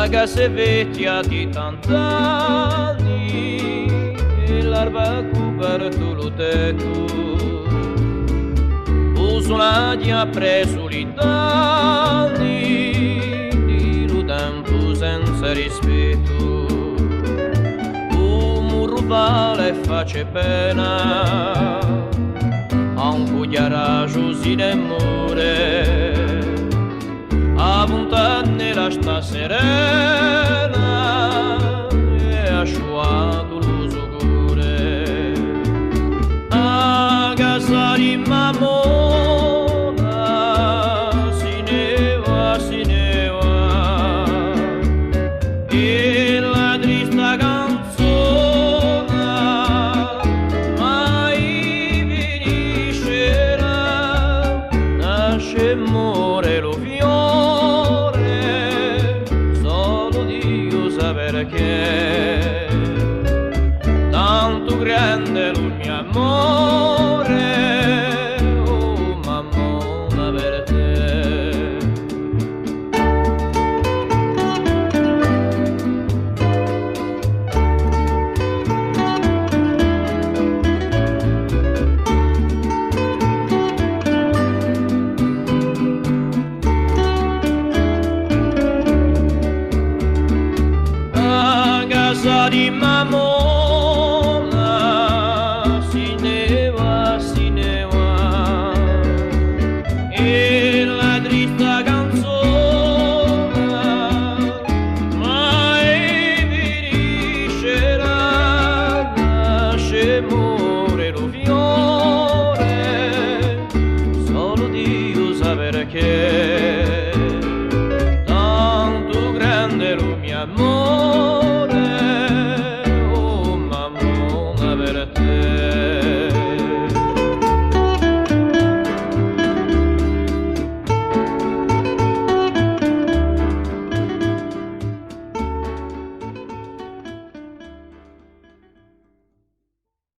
Aga se vecchia di tant'anni e l'erba coperto lo tetto usolati ha preso gli danni di lo tempo senza rispetto un rubale face pena a un cugliaraggio si demore a puntane la sta serena e ha sciuato lo sugure a casa di mamona si ne va e la trista canzone mai finiscerà nasce e muore lo perché tanto grande è il mio amore, oh mammona per te. Casa di mamona si ne va e la trista canzone mai finiscerà nasce e muore lo fiore solo Dio sa perché tanto grande è lo mio amore per te.